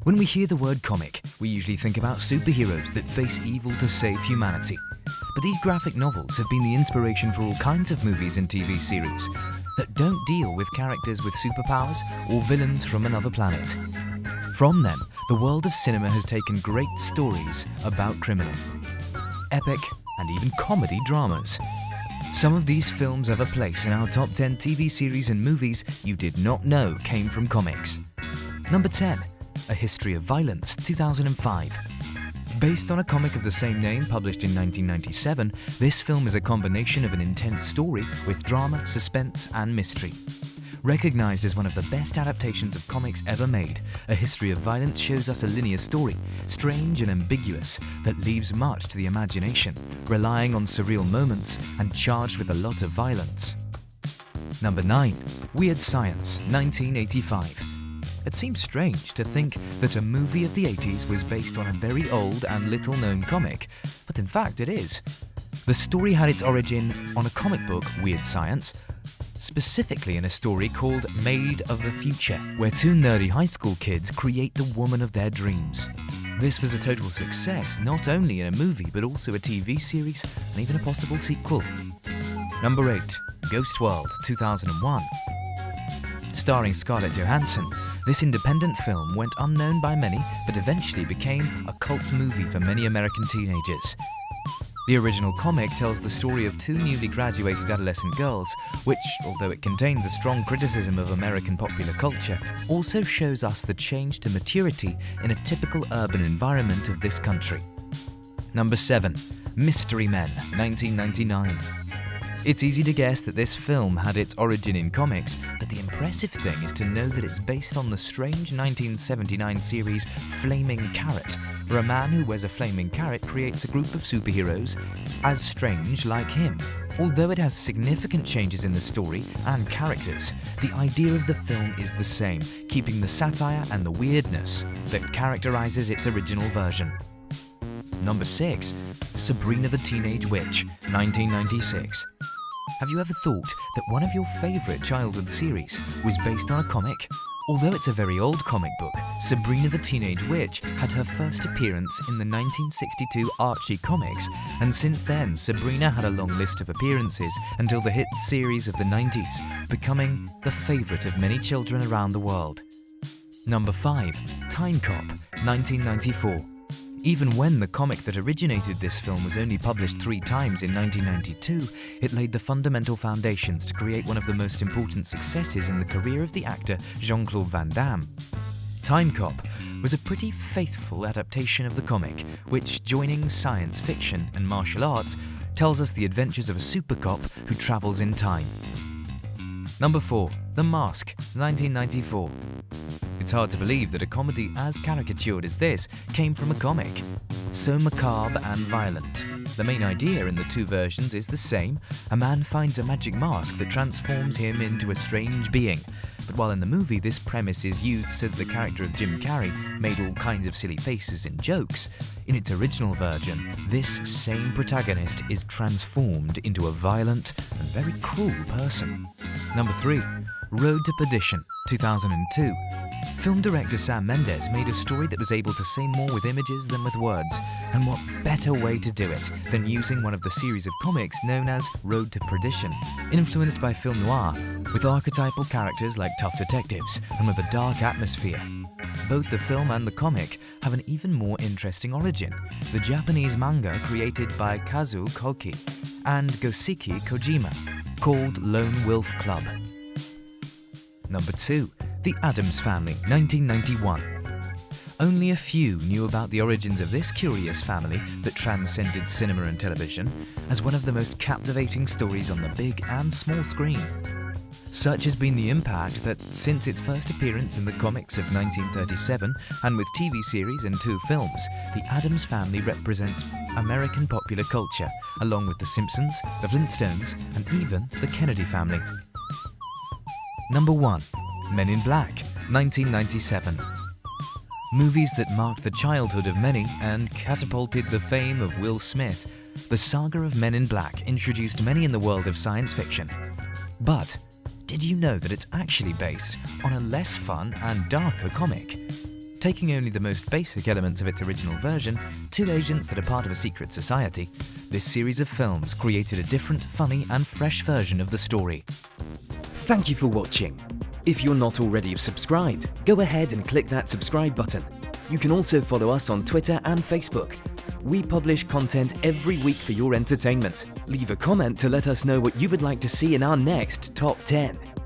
When we hear the word comic, we usually think about superheroes that face evil to save humanity. But these graphic novels have been the inspiration for all kinds of movies and TV series that don't deal with characters with superpowers or villains from another planet. From them, the world of cinema has taken great stories about criminal, epic, and even comedy dramas. Some of these films have a place in our top 10 TV series and movies you did not know came from comics. Number 10. A History of Violence, 2005. Based on a comic of the same name published in 1997, this film is a combination of an intense story with drama, suspense, and mystery. Recognized as one of the best adaptations of comics ever made, A History of Violence shows us a linear story, strange and ambiguous, that leaves much to the imagination, relying on surreal moments and charged with a lot of violence. Number 9. Weird Science, 1985. It seems strange to think that a movie of the 80s was based on a very old and little-known comic, but in fact it is. The story had its origin on a comic book, Weird Science, specifically in a story called Made of the Future, where two nerdy high school kids create the woman of their dreams. This was a total success, not only in a movie but also a TV series and even a possible sequel. Number 8. Ghost World, 2001. Starring Scarlett Johansson, this independent film went unknown by many but eventually became a cult movie for many American teenagers. The original comic tells the story of two newly graduated adolescent girls, which, although it contains a strong criticism of American popular culture, also shows us the change to maturity in a typical urban environment of this country. Number 7. Mystery Men, 1999. It's easy to guess that this film had its origin in comics, but the impressive thing is to know that it's based on the strange 1979 series Flaming Carrot, where a man who wears a flaming carrot creates a group of superheroes as strange like him. Although it has significant changes in the story and characters, the idea of the film is the same, keeping the satire and the weirdness that characterizes its original version. Number 6. Sabrina the Teenage Witch, 1996. Have you ever thought that one of your favorite childhood series was based on a comic? Although it's a very old comic book, Sabrina the Teenage Witch had her first appearance in the 1962 Archie comics, and since then Sabrina had a long list of appearances until the hit series of the 90s, becoming the favorite of many children around the world. Number 5. Timecop, 1994. Even when the comic that originated this film was only published 3 times in 1992, it laid the fundamental foundations to create one of the most important successes in the career of the actor Jean-Claude Van Damme. Timecop was a pretty faithful adaptation of the comic, which, joining science fiction and martial arts, tells us the adventures of a super cop who travels in time. Number 4. The Mask, 1994. It's hard to believe that a comedy as caricatured as this came from a comic. So macabre and violent. The main idea in the two versions is the same. A man finds a magic mask that transforms him into a strange being. But while in the movie this premise is used so that the character of Jim Carrey made all kinds of silly faces and jokes, in its original version, this same protagonist is transformed into a violent and very cruel person. Number 3. Road to Perdition, 2002. Film director Sam Mendes made a story that was able to say more with images than with words, and what better way to do it than using one of the series of comics known as Road to Perdition, influenced by film noir, with archetypal characters like tough detectives and with a dark atmosphere. Both the film and the comic have an even more interesting origin, the Japanese manga created by Kazuo Koki and Goseki Kojima, called Lone Wolf Club. Number 2. The Addams Family, 1991. Only a few knew about the origins of this curious family that transcended cinema and television as one of the most captivating stories on the big and small screen. Such has been the impact that since its first appearance in the comics of 1937 and with TV series and 2 films, the Addams Family represents American popular culture, along with The Simpsons, The Flintstones, and even the Kennedy family. Number 1. Men in Black, 1997. Movies that marked the childhood of many and catapulted the fame of Will Smith, the saga of Men in Black introduced many in the world of science fiction. But did you know that it's actually based on a less fun and darker comic? Taking only the most basic elements of its original version, two agents that are part of a secret society, this series of films created a different, funny and fresh version of the story. Thank you for watching. If you're not already subscribed, go ahead and click that subscribe button. You can also follow us on Twitter and Facebook. We publish content every week for your entertainment. Leave a comment to let us know what you would like to see in our next Top 10.